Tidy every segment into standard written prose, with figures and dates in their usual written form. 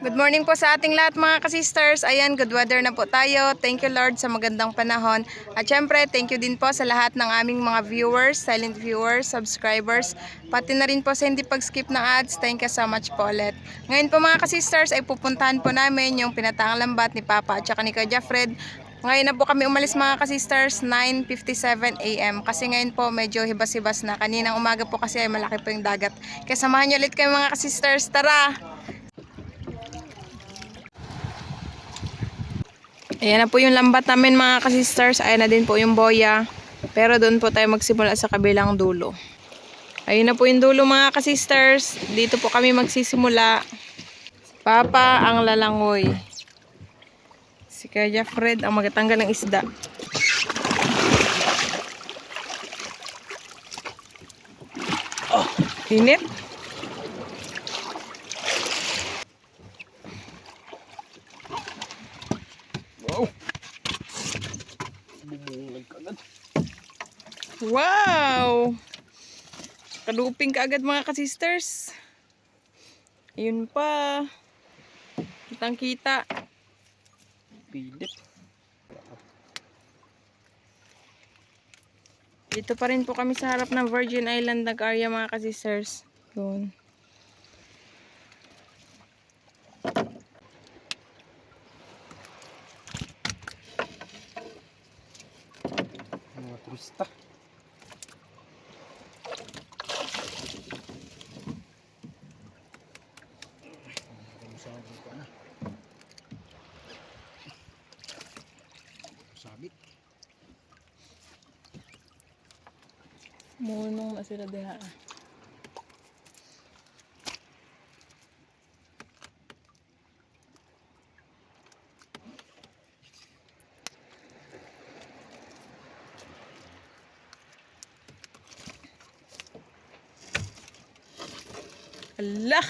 Good morning po sa ating lahat mga kasisters. Ayan, good weather na po tayo. Thank you Lord sa magandang panahon. At syempre, thank you din po sa lahat ng aming mga viewers, silent viewers, subscribers. Pati na rin po sa hindi pag-skip ng ads. Thank you so much po ulit. Ngayon po mga kasisters ay pupuntahan po namin yung Pinatangang Lambat ni Papa at saka ni Kuya Fred. Ngayon na po kami umalis mga kasisters, 9:57 AM. Kasi ngayon po medyo hibas-hibas na. Kaninang umaga po kasi ay malaki po yung dagat. Kaya samahan nyo ulit kayo mga kasisters. Tara! Ayan na po yung lambat namin mga kasisters. Ayan na din po yung boya. Pero doon po tayo magsimula sa kabilang dulo. Ayun na po yung dulo mga kasisters. Dito po kami magsisimula. Papa ang lalangoy. Si Kuya Fred ang magatanggal ng isda. Oh, init. Wow! Bumulag ka agad. Wow! Kaduping ka agad mga kasisters. Ayun pa. Kitang kita. Pilit. Dito pa rin po kami sa harap ng Virgin Island nag-area mga kasisters. Doon. Mga turista. Sabit. Munong na sila diha. Allah!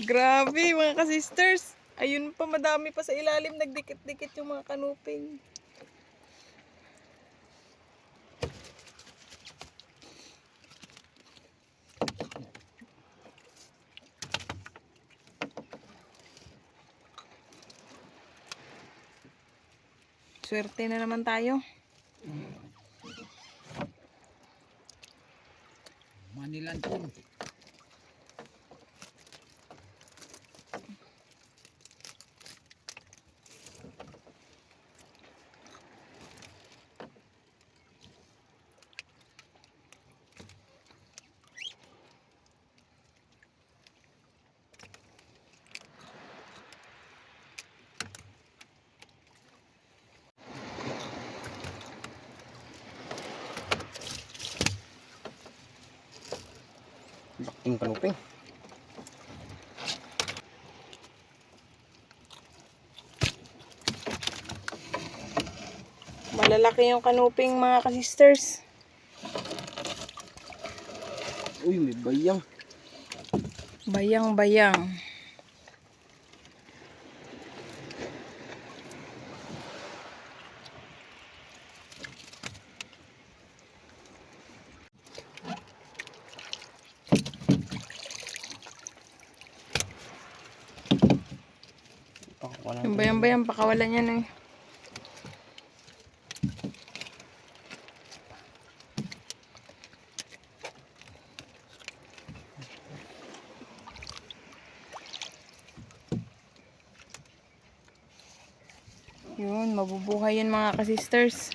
Grabe mga kasisters. Ayun pa, madami pa sa ilalim. Nagdikit-dikit yung mga kanuping. Swerte na naman tayo. Manilan po. Laking kanuping. Malalaki yung kanuping mga kasisters. Uy, may bayang. Bayang-bayang. Yung bayang-bayang, pakawalan yan eh. Yun, mabubuhay yun mga kasisters.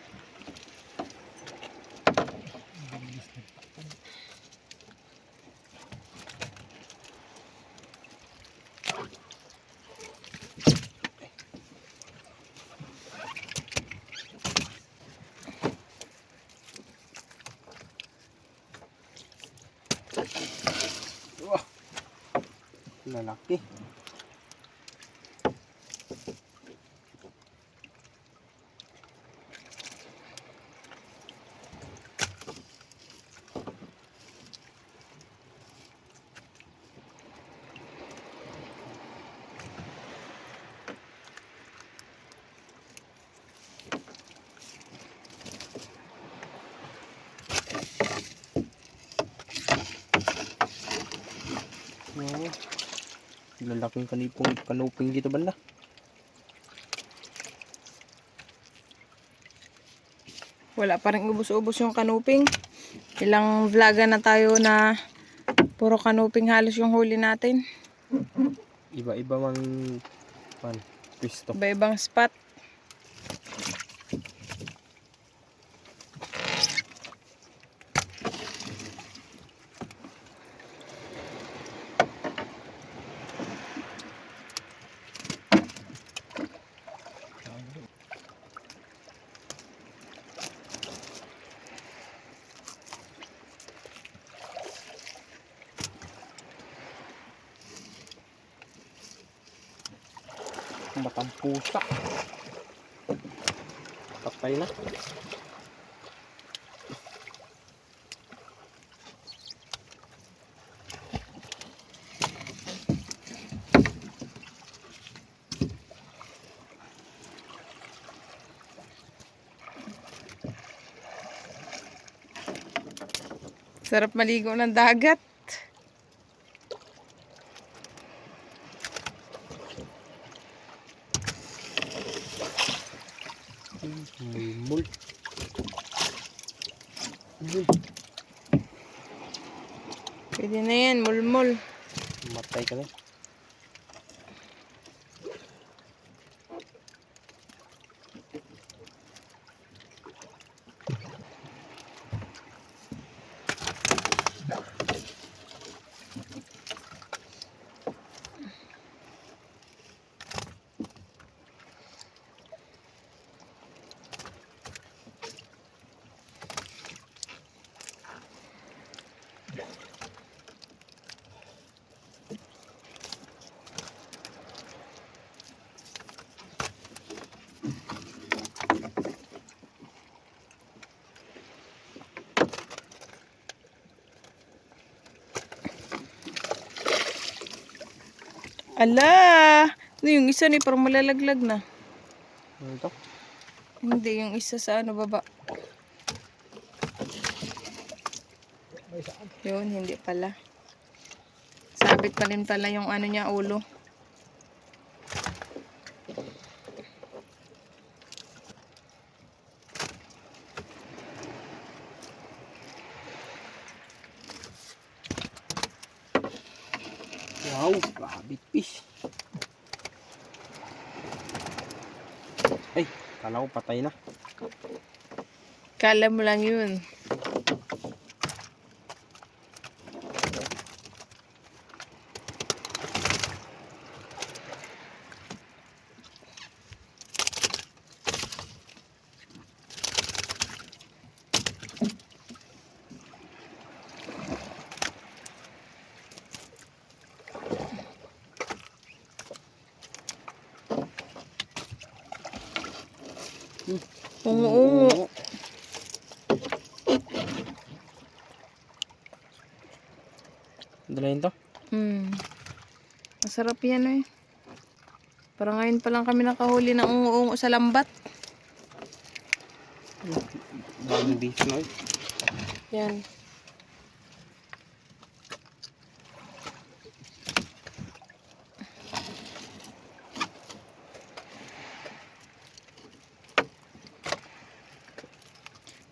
Wah! Lalaki. Lalaking kanuping dito banda. Wala pa rin ubos-ubos yung kanuping. Ilang vloga na tayo na puro kanuping halos yung huli natin. Iba-iba mang pwesto. Iba-ibang spot. Matang pusa. Patay na. Sarap maligo ng dagat. Mulmul. Pwede na yan, mulmul. Matay ka na. Ala! Ano yung isa ni parang malalaglag na. Ano ito? Hindi, yung isa sa ano baba. Yun, hindi pala. Sabit pa rin pala yung ano niya, ulo. Wow, rabbit fish. Ay, kala ko patay na. Kala mo lang yun. Oo. Dalayin to. Masarap yan eh. Parang ngayon pa lang kami nakahuli ng ungo-ungo sa lambat. Daming biso na eh. Yan.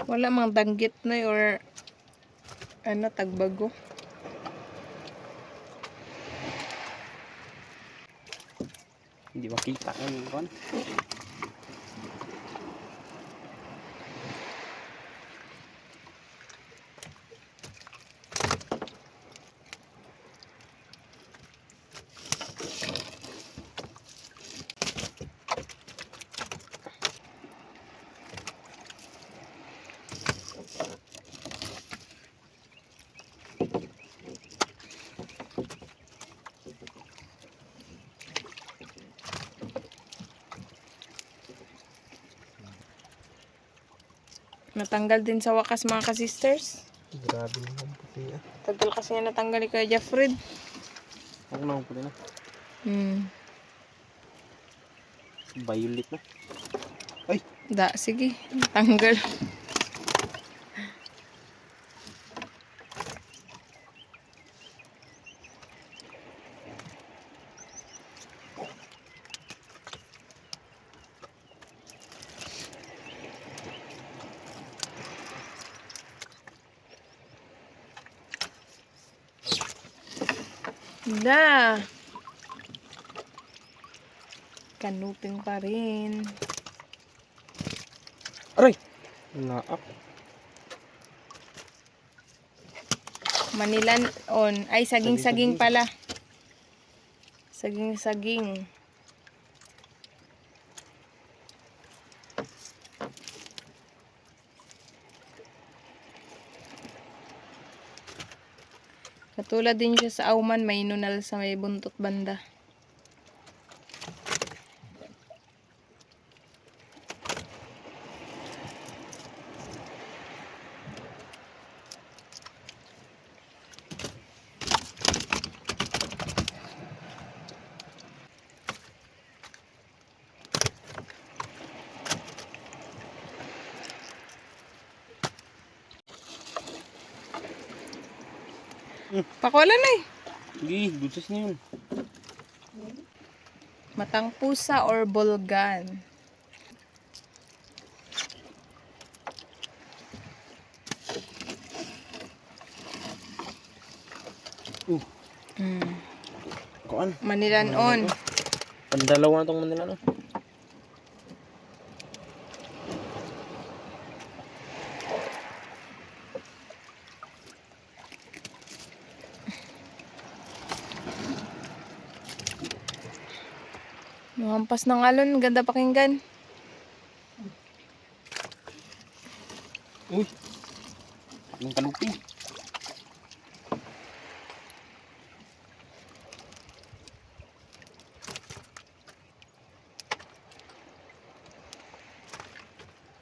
Wala mang danggit na or ano, tagbago. Hindi makita yung kon. Natanggal din sa wakas mga ka-sisters. Grabe naman puti ah. Tagal kasi yan natanggal ni Kuya Jeffred. Ako na puti na. Violet na. Ay! Da, sige. Tanggal. Da. Kanuping pa rin. Aray! Naak. Manilan on. Ay, saging-saging Saging-saging. pala. Saging-saging. Katulad din siya sa auman, may nunal sa may buntot banda. Pakawala na eh. Hindi, dulces na yun. Matang pusa or bolgan. Kuan. Manilan on. Pandalawa na tong Manila no. Yung hampas ng alon, ganda pakinggan. Uy. Yung kalupi.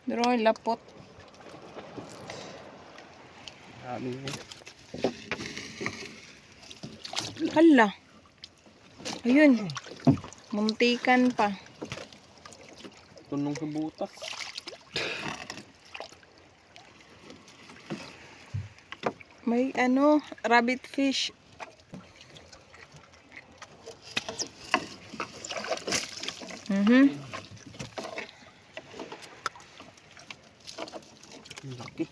Pero yung lapot. Sabi mo. Hala. Ayun. Muntikan pa. Tunong sa butas. May ano, rabbit fish. Ang laki.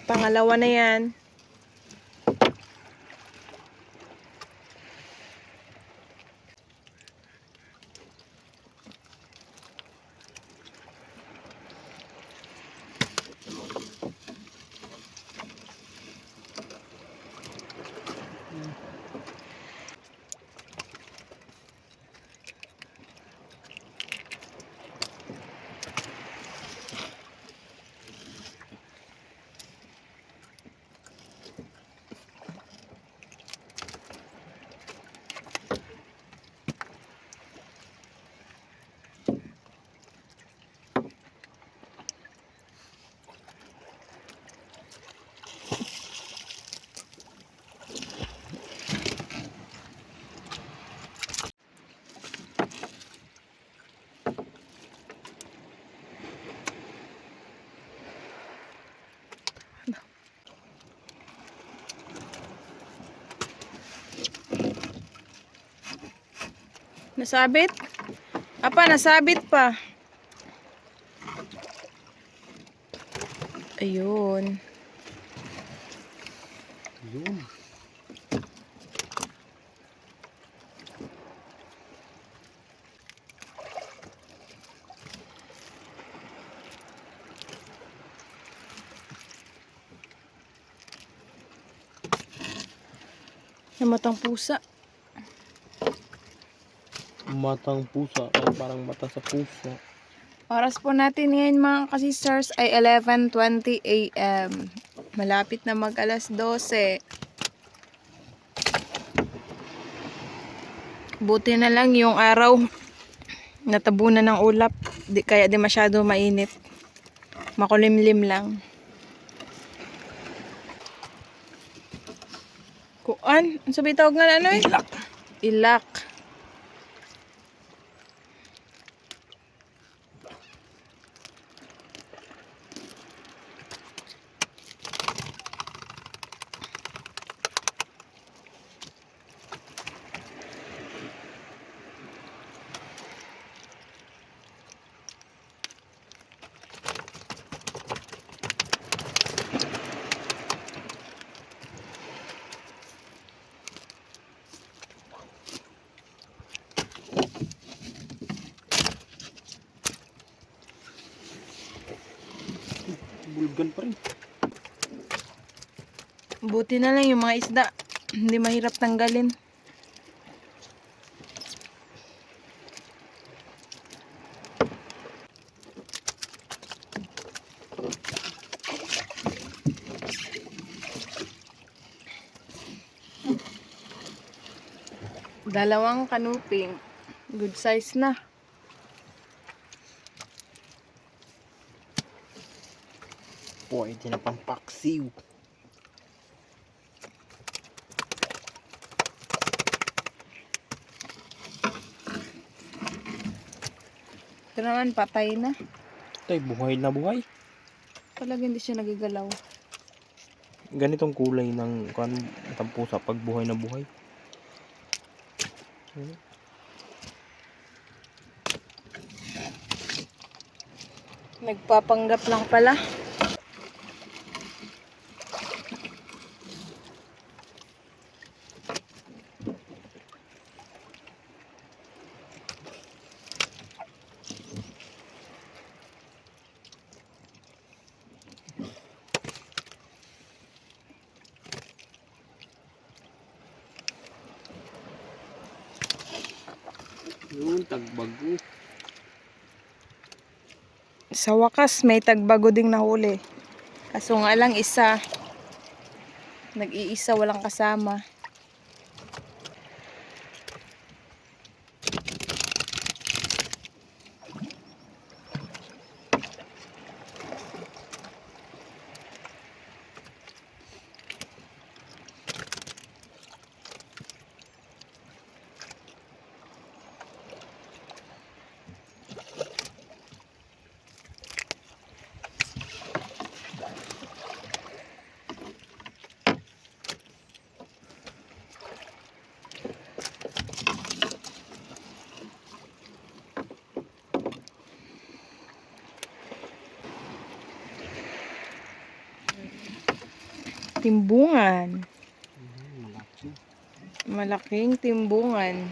Pangalawa na yan. Nasabit? Apa, nasabit pa. Ayun. Yun. Namatang pusa. Matang pusa. Ay, parang mata sa pusa. Oras po natin ngayon mga kasisters ay 11:20 AM. Malapit na mag alas 12. Buti na lang yung araw natabunan ng ulap. Kaya di masyado mainit. Makulimlim lang. Kuan? Ang sabi tawag nga na ano eh? Ilak. Ilak. Gan pa rin. Buti na lang yung mga isda. Hindi mahirap tanggalin. Dalawang kanuping. Good size na. Pwede na pang paksiw. Ito naman patay na. Tay, buhay na buhay. Talaga hindi siya nagagalaw. Ganitong kulay ng pusa pag buhay na buhay. Nagpapanggap lang pala. Yun, tagbago. Sa wakas, may tagbago ding nahuli. Kaso nga lang isa. Nag-iisa, walang kasama. Timbungan. Malaki. Malaking timbungan.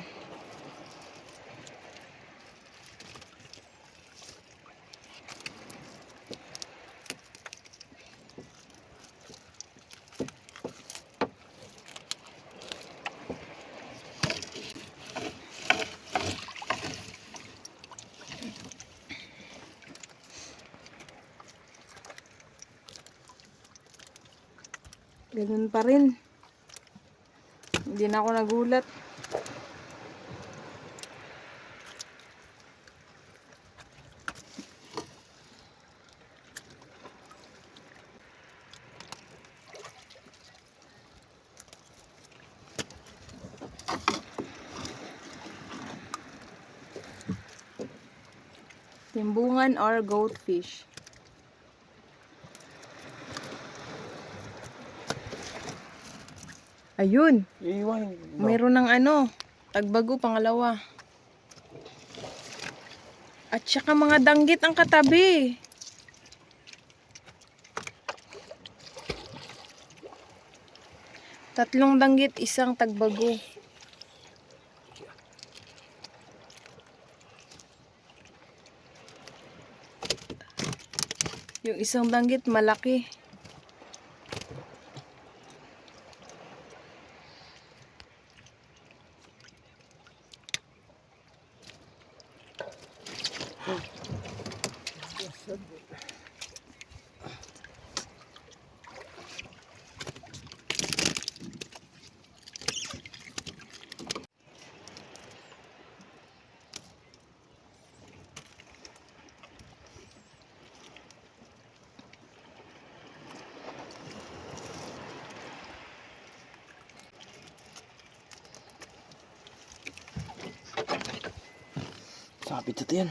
Ganun pa rin. Hindi na ako nagulat. Timbungan or goldfish. Ayun. Iwan. Meron ng tagbago, pangalawa. At saka mga danggit ang katabi. Tatlong danggit, isang tagbago. Yung isang danggit malaki. Sapit sa tiyan.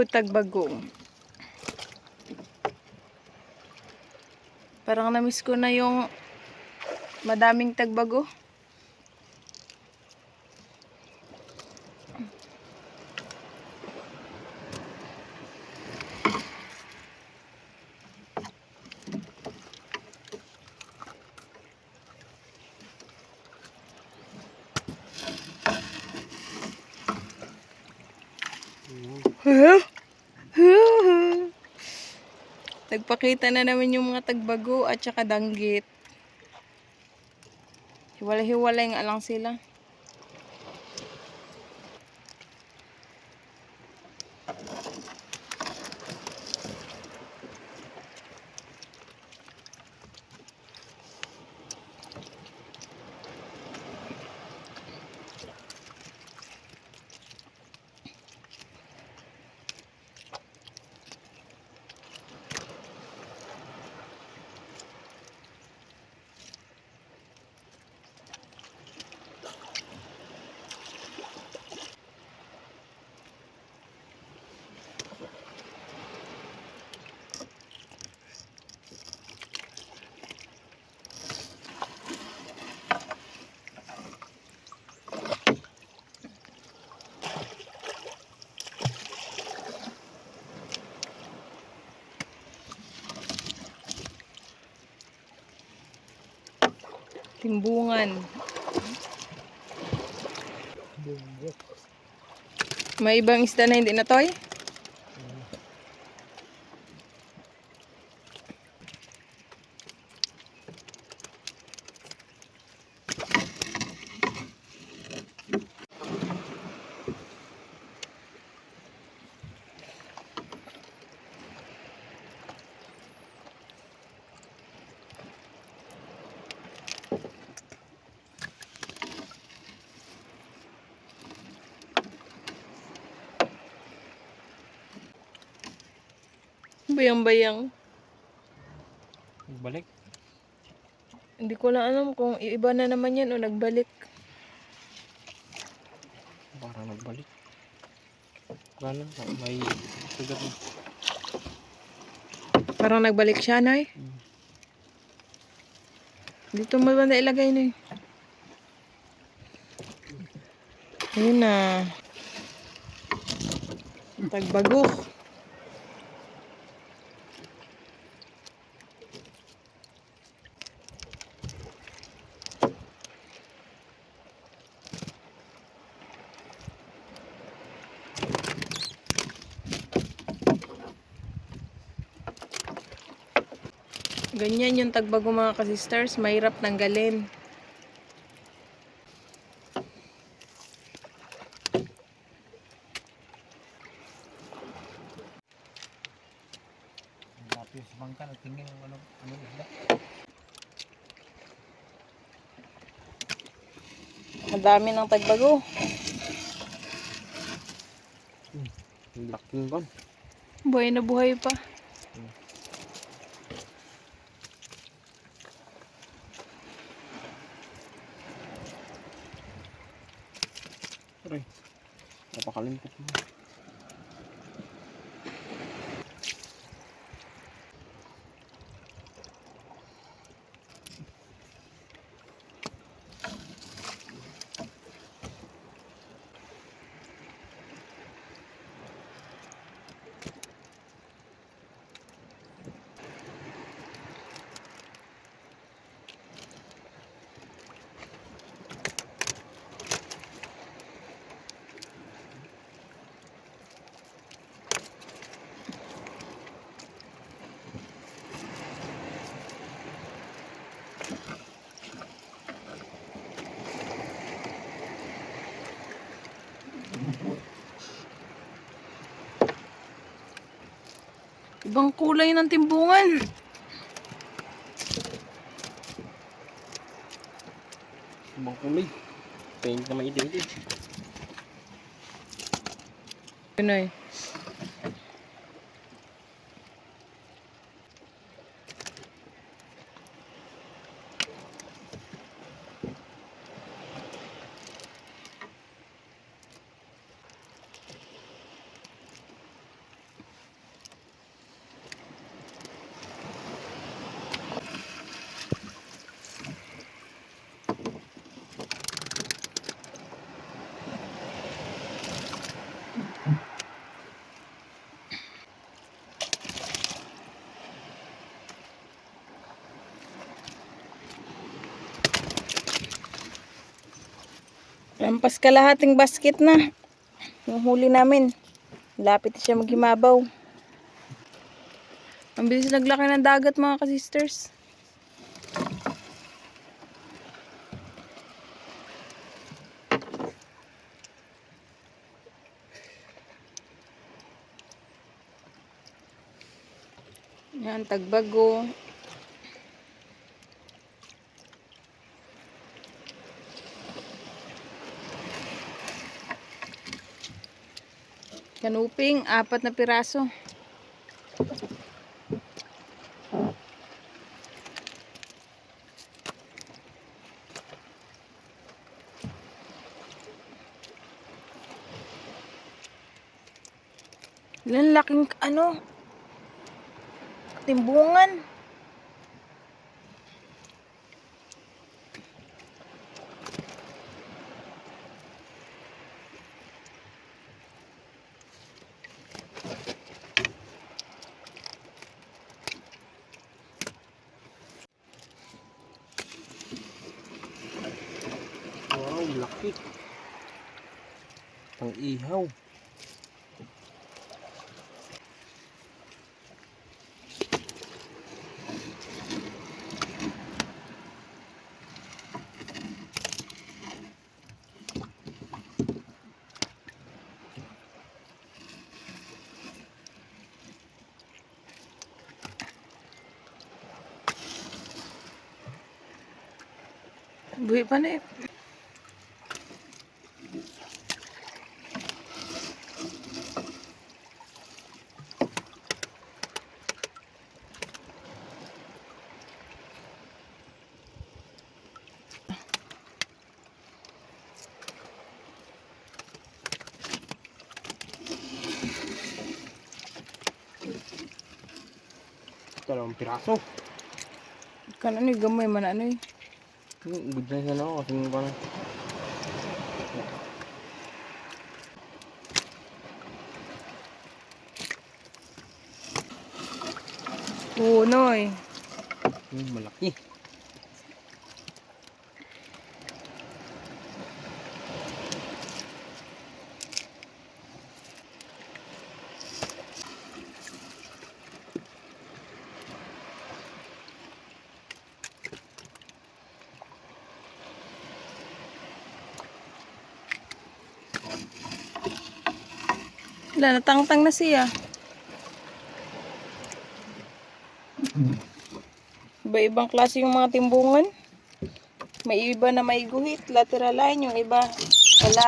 Tagbago. Parang na-miss ko na yung madaming tagbago. Nagpakita na naman yung mga tagbago at saka danggit. Hiwalay-hiwalay nga lang sila. Timbungan. May ibang isda na hindi na toy? Bayang-bayang. Balik. Hindi ko lang alam kung iba na naman yan o nagbalik. Parang nagbalik. Wala na. May sugat na. Parang nagbalik siya, Nay. Dito mo ba na ilagay, Nay? Ayun na. Tagbago. Ganyan yung tagbago mga kasisters, mahirap tanggalin. Lapis bangka, tingin ng ano isda. Madami ng tagbago. Laking ban. Buhay na buhay pa. Aray. Napakalimpot mo. Ibang kulay ng timbungan. Ibang kulay. Paint na maitim-itim. Yun ay. Lampas kalahating basket na. Yung huli namin. Lapit na siya maghimabaw. Ang bilis naglaki ng dagat mga ka-sisters. Yan, tagbago. Kanuping, 4 na piraso. Ilan laking timbungan. Wow, laki. Pang ihaw. Buhi pa na eh. Dalawang piraso. Kanan eh, gamay man ano eh. Good na siya na ako. Kasi parang Punoy. malaki. Wala, natangtang na siya. Iba-ibang klase yung mga timbungan. May iba na may guhit, lateral line, yung iba wala.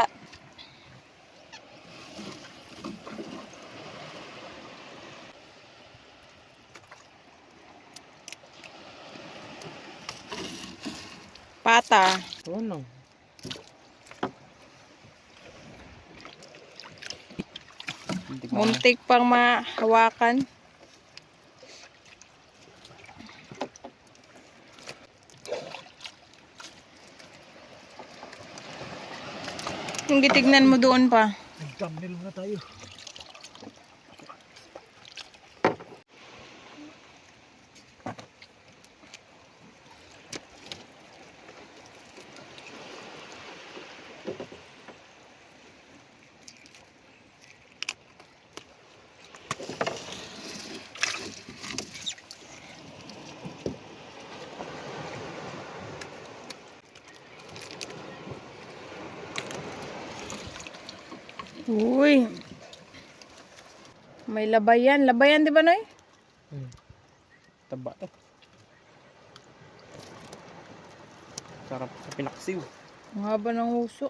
Pata. Ano? Muntik pang mahawakan. Yung gitignan mo doon pa. Nag-thumbnail muna tayo. Uy. May labayan. Labayan, di ba, Noy? Taba to. Sarap sa pinaksiw. Ang haba ng uso.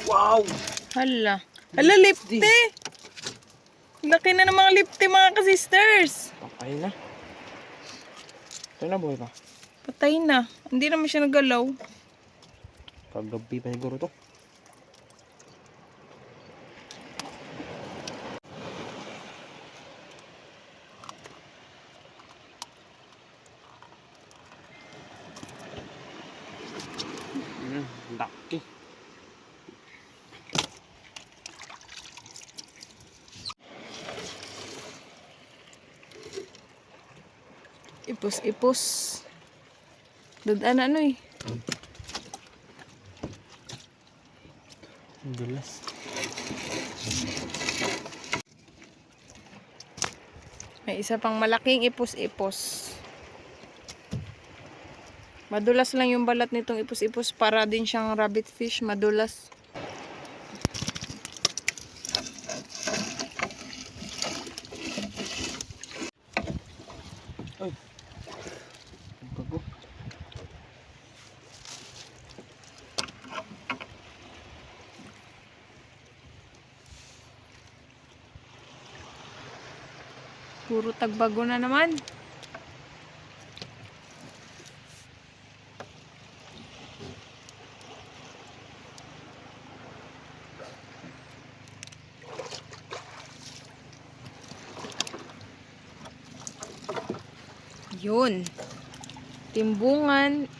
Wow! Hala. Hala, lipte. Laki na ng mga lipte, mga ka-sisters. Patay na. Ito na buhay pa. Patay na. Hindi naman siya nagalaw. Kagabi pa siguro to. Laki. Ipos-ipos. Dadaan ano eh. Ang dulas. May isa pang malaking ipos-ipos. Madulas lang yung balat nitong ipos-ipos. Para din siyang rabbit fish. Madulas. Ay. Ang bago. Puro tagbago na naman. Yun. Timbungan,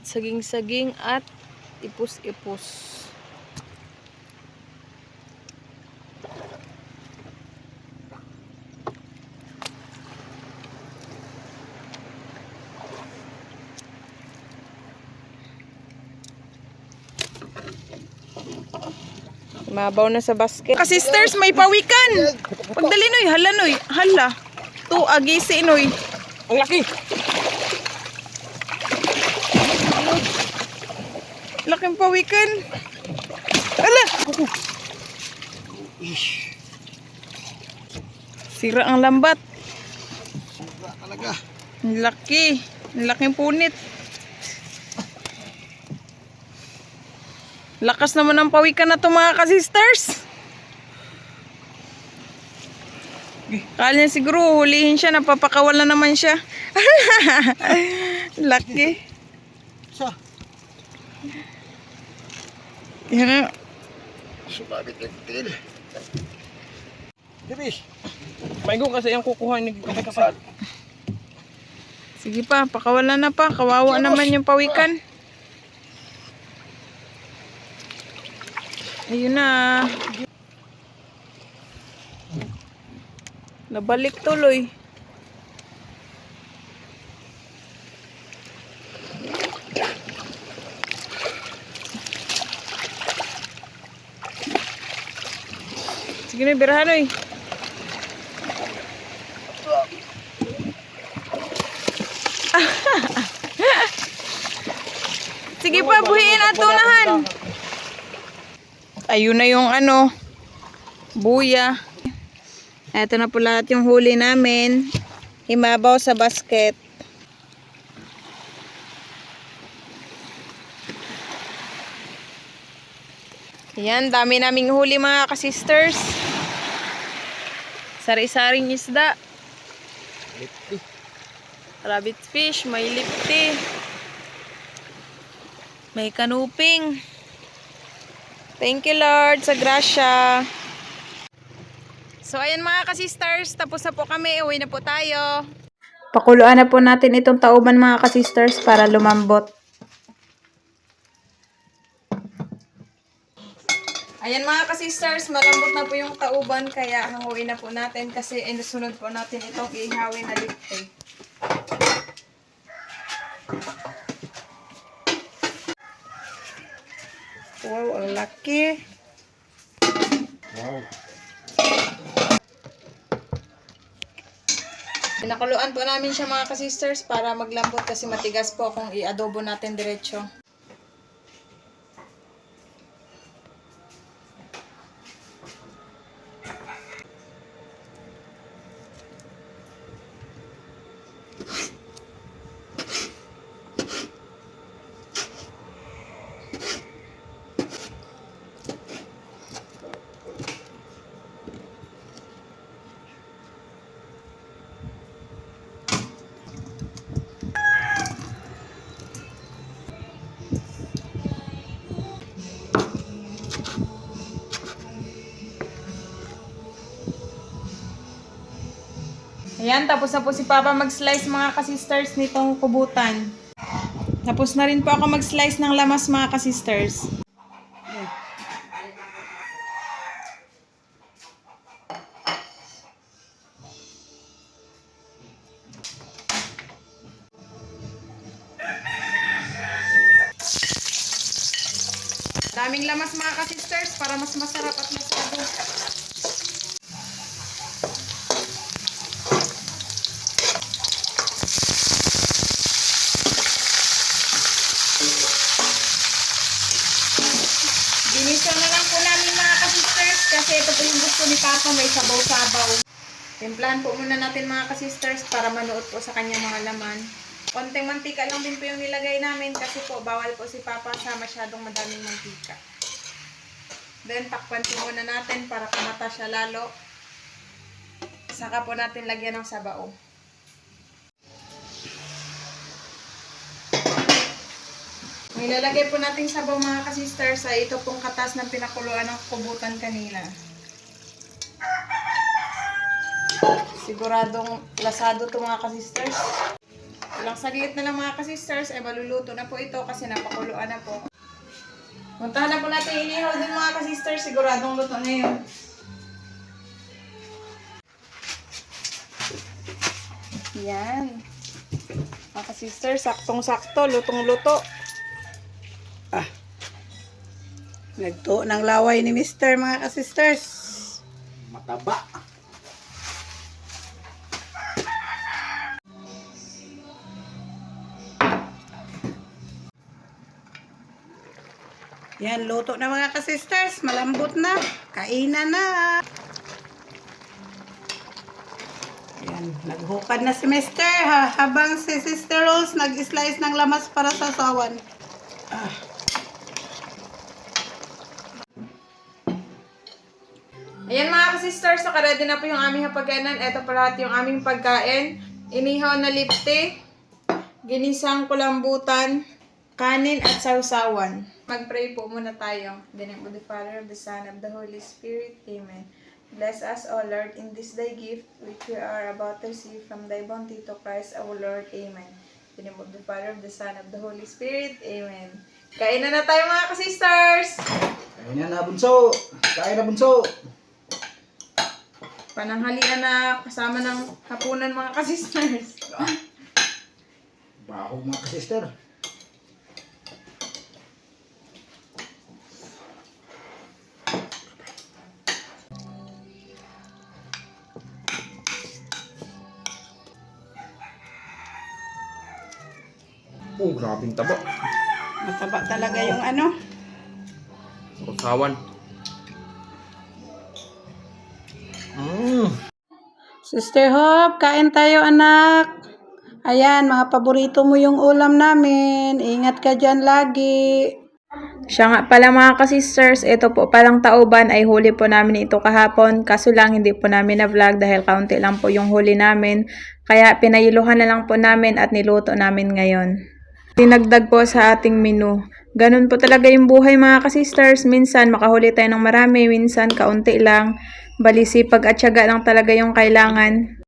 saging-saging at ipos-ipos. Mabaw na sa basket. Sisters, may pawikan. Pagdali noy, hala noy, hala. Tu agisi noy. Ang laki! Laking pawikan. Hala. Sira ang lambat. Sira talaga. Ang laki. Ang laking punit. Lakas naman ang pawikan na ito mga ka-sisters. Kala niya siguro hulihin siya. Napapakawala naman siya. Laki. Sa? Yan. Sumabit yung til. Dibis. Maigong kasi yung kukuha ni kapay-kapay. Sige pa, pakawala na pa. Kawawa naman yung pawikan. Ayun na. Nabalik tuloy. Sige na, birahan oy. Sige pa, buhiin at tunahan. Ayun na yung ano, buya. Ito na po lahat yung huli namin. Himabaw sa basket. Yan, dami naming huli mga ka-sisters. Sari-saring isda. Lipti. Rabbit fish, may lipti. May kanuping. Thank you Lord sa grasya. So ayan mga ka-sisters, tapos na po kami, uwi na po tayo. Pakuluan na po natin itong tauban mga ka-sisters para lumambot. Ayan mga ka-sisters, malambot na po yung tauban kaya hanguin na po natin kasi inusunod po natin itong ihawin na lipte. Wow, ang laki. Wow. Pinakuluan po namin siya mga ka-sisters para maglambot kasi matigas po kung i-adobo natin diretso. Ayan, tapos na po si Papa mag-slice mga ka-sisters nitong kubutan. Tapos na rin po ako mag-slice ng lamas mga ka-sisters. Madaming lamas mga ka-sisters para mas masarap at masarap. Ginisyon na lang po namin mga ka-sisters kasi ito po yung gusto ni Papa, may sabaw-sabaw. Timplahan po muna natin mga ka-sisters para manuot po sa kanyang mga laman. Konting mantika lang din po yung nilagay namin kasi po bawal po si Papa sa masyadong madaming mantika. Then takpan po muna natin para kumata siya lalo. Saka po natin lagyan ng sabaw. Nilalagay po natin sabaw mga ka-sisters ay ito pong katas ng pinakuluan ng kubutan kanina. Siguradong lasado to mga ka-sisters. Ilang saglit na lang mga ka-sisters ay maluluto na po ito kasi napakuluan na po. Puntahan na po natin inihaw din mga ka-sisters. Siguradong luto na yun. Yan. Mga ka-sisters, saktong-sakto. Lutong-luto. Nagtuo ng laway ni Mr. mga ka-sisters. Mataba. Yan, luto na mga ka-sisters. Malambot na. Kainan na. Yan, naghukad na si Mr. Habang si Sister Rose nag-slice ng lamas para sa sawan. Ayan mga ka-sisters, nakaredy na po yung aming hapagkainan. Ito pa lahat yung aming pagkain. Inihaw na lipte, ginisang kulambutan, kanin at sausawan. Mag-pray po muna tayo. In the name of the Father, of the Son, of the Holy Spirit. Amen. Bless us, O Lord, in this thy gift, which we are about to receive from thy bounty to Christ our Lord. Amen. In the name of the Father, of the Son, of the Holy Spirit. Amen. Kain na tayo mga ka-sisters! Kain na bunso. Kain na bunso. Pananghalian na kasama ng hapunan mga ka-sisters. Baho mga ka-sister. Grabing taba. Mataba talaga yung ano. Usawan. Sister Hope, kain tayo anak. Ayan, mga paborito mo yung ulam namin. Ingat ka dyan lagi. Siya nga pala mga ka-sisters, ito po palang tauban ay huli po namin ito kahapon. Kaso lang hindi po namin na-vlog dahil kaunti lang po yung huli namin. Kaya pinayiluhan na lang po namin at niluto namin ngayon. Dinagdag po sa ating menu. Ganun po talaga yung buhay mga ka-sisters. Minsan makahuli tayo ng marami, minsan kaunti lang. Bali sipag at tiyaga lang talaga yung kailangan.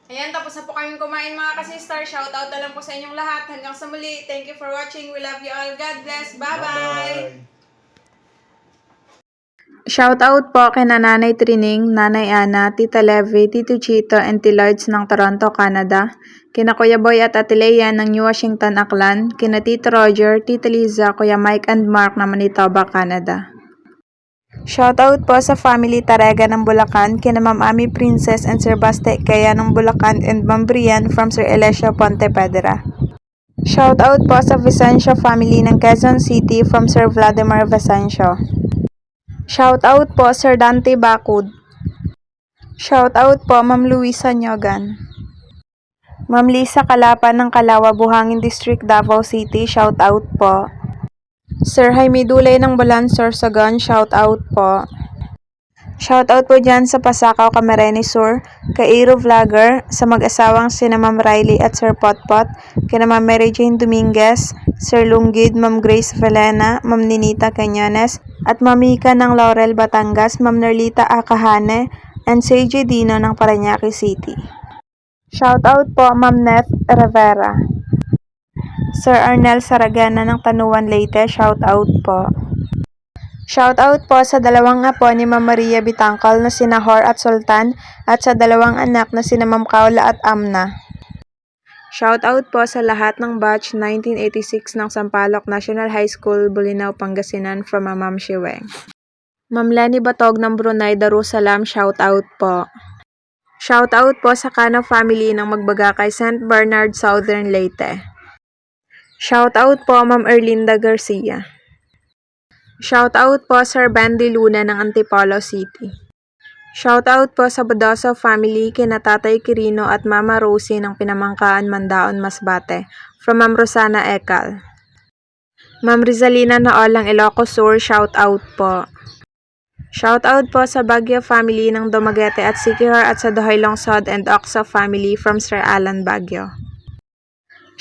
Ayan, tapos na po kami kumain mga ka-sisters. Shoutout na lang po sa inyong lahat. Hanggang sa muli. Thank you for watching. We love you all. God bless. Bye-bye! Shoutout po kay Nanay Trining, Nanay Ana, Tita Levy, Tito Chito, and T-Lards ng Toronto, Canada. Kina Kuya Boy at Ate Lea ng New Washington, Aklan. Kina Tito Roger, Tita Liza, Kuya Mike and Mark ng Manitoba, Canada. Shoutout po sa family Tarega ng Bulacan, kina Ma'am Ami Princess and Sir Baste Kaya ng Bulacan and Ma'am Brian from Sir Elisha Pontepedra. Shoutout po sa Vicencio family ng Quezon City from Sir Vladimir Vicencio. Shoutout po Sir Dante Bacud. Shoutout po Ma'am Luisa Nyogan. Ma'am Lisa Kalapan ng Kalawa, Buhangin District, Davao City. Shoutout po. Sir Jaime Dulay ng Balan, Sorsogon. Shoutout po. Shoutout po dyan sa Pasakaw, Camarines Sur, kay Aero Vlogger, sa mag-asawang sina Ma'am Riley at Sir Potpot, kina Ma'am Mary Jane Dominguez, Sir Lunggid, Ma'am Grace Velena, Ma'am Ninita Cañones, at Ma'am Mika ng Laurel, Batangas, Ma'am Nerlita Akahane, and CJ Dino ng Parañaque City. Shoutout po Ma'am Neth Rivera. Sir Arnel Saragana ng Tanuan, Leyte. Shoutout po. Shoutout po sa dalawang apo ni Ma'am Maria Bitangkol na sina Hor at Sultan at sa dalawang anak na sina Ma'am Kaula at Amna. Shoutout po sa lahat ng batch 1986 ng Sampaloc National High School, Bolinao, Pangasinan from Ma'am Shiweng. Ma'am Lenny Batog ng Brunei, Darussalam, shoutout po. Shoutout po sa Cano family ng Magbagakay, St. Bernard, Southern Leyte. Shoutout po Ma'am Erlinda Garcia. Shoutout po Sir Bandy Luna ng Antipolo City. Shoutout po sa Bodoso family kina Tatay Quirino at Mama Rosie ng Pinamangkaan, Mandaon, Masbate from Ma'am Rosana Ekal. Ma'am Rizalina Naolang, Ilocos Sur, shoutout po. Shoutout po sa Baguio family ng Dumaguete at Siquijor at sa Dohoy Longsod and Oxo family from Sir Alan Baguio.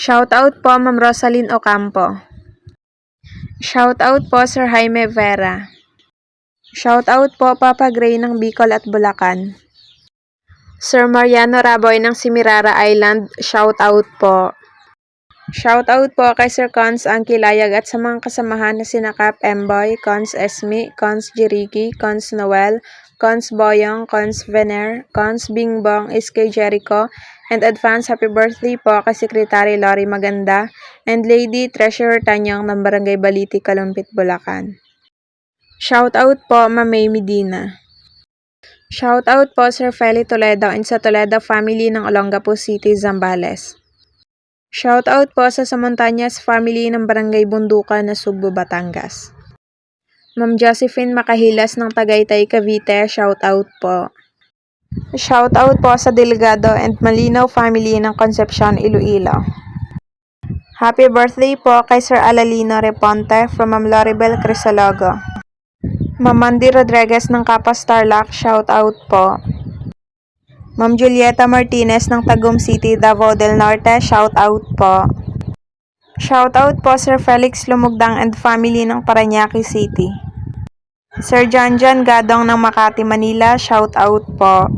Shoutout po Ma'am Rosaline Ocampo. Shoutout po Sir Jaime Vera. Shoutout po Papa Gray ng Bicol at Bulacan. Sir Mariano Raboy ng Simirara Island, shoutout po. Shoutout po kay Sir Cons Angkilayag at sa mga kasamahan na sina Cap Emboy, Cons Esme, Cons Jiriki, Cons Noel, Cons Boyong, Cons Vener, Cons Bingbong, SK Jericho, and advance happy birthday po kay Secretary Lori Maganda and Lady Treasurer Tanyong ng Barangay Baliti, Kalumpit, Bulacan. Shoutout po Ma'am May Medina. Shoutout po Sir Feli Toledo and sa Toledo family ng Olongapo City, Zambales. Shoutout po sa Samontañas family ng Barangay Bundukan, Nasugbu, Batangas. Ma'am Josephine Makahilas ng Tagaytay, Cavite, shoutout po. Shoutout po sa Delegado and Malinaw family ng Concepcion, Iloilo. Happy birthday po kay Sir Alalino Reponte from Ma'am Loribel Crisologo. Ma'am Mandy Rodriguez ng Kapas Tarlac, shoutout po. Ma'am Julieta Martinez ng Tagum City, Davao del Norte, shoutout po. Shoutout po Sir Felix Lumugdang and family ng Parañaque City. Sir John Gadong ng Makati, Manila, shoutout po.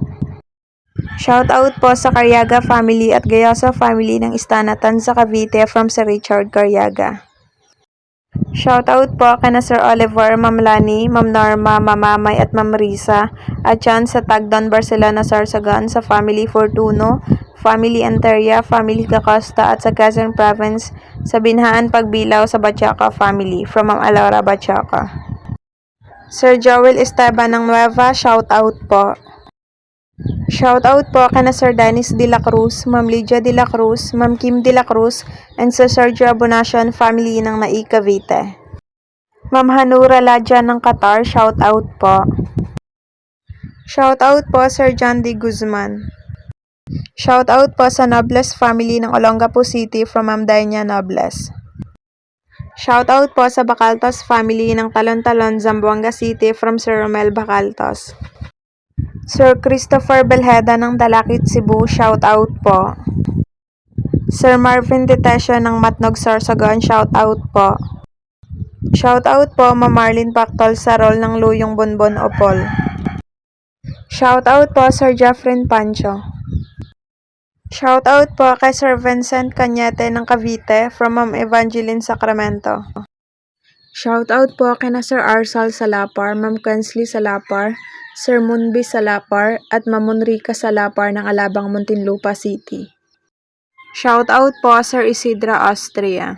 Shoutout po sa Caryaga family at Gayoso family ng Istanatan sa Cavite from Sir Richard Caryaga. Shoutout po kana Sir Oliver, Ma'am Lani, Ma'am Norma, Ma'am Mamay at Ma'am Risa at yan sa Tagdon, Barcelona, Sorsogon sa family Fortuno, family Anteria, family Gacosta at sa Quezon Province sa Binhaan Pagbilaw sa Bachaca family from Ma'am Alora Bachaca. Sir Joel Esteban ng Nueva, shoutout po. Shoutout po kana Sir Dennis De La Cruz, Ma'am Lydia De La Cruz, Ma'am Kim De La Cruz, and sa Sergio Abonacion family ng Nai, Cavite. Ma'am Hanura Ladja ng Qatar, shoutout po. Shoutout po Sir John D. Guzman. Shoutout po sa Nobles family ng Olongapo City from Ma'am Daina Nobles. Shoutout po sa Bacaltos family ng Talon-Talon, Zamboanga City from Sir Romel Bacaltos. Sir Christopher Belheda ng Dalakit, Cebu, shoutout po. Sir Marvin Detesio ng Matnog, Sorsogon, shoutout po. Shoutout po Ma'am Marlene Pactol sa role ng Luyong Bonbon Opol. Shoutout po Sir Jeffrey Pancho. Shoutout po kay Sir Vincent Cañete ng Cavite from Ma'am Evangeline Sacramento. Shoutout po kina Sir Arsal Salapar, Ma'am Kensley Salapar, Sir Munbi Salapar at Ma'am Monrica Salapar ng Alabang, Muntinlupa City. Shoutout po Sir Isidra Austria.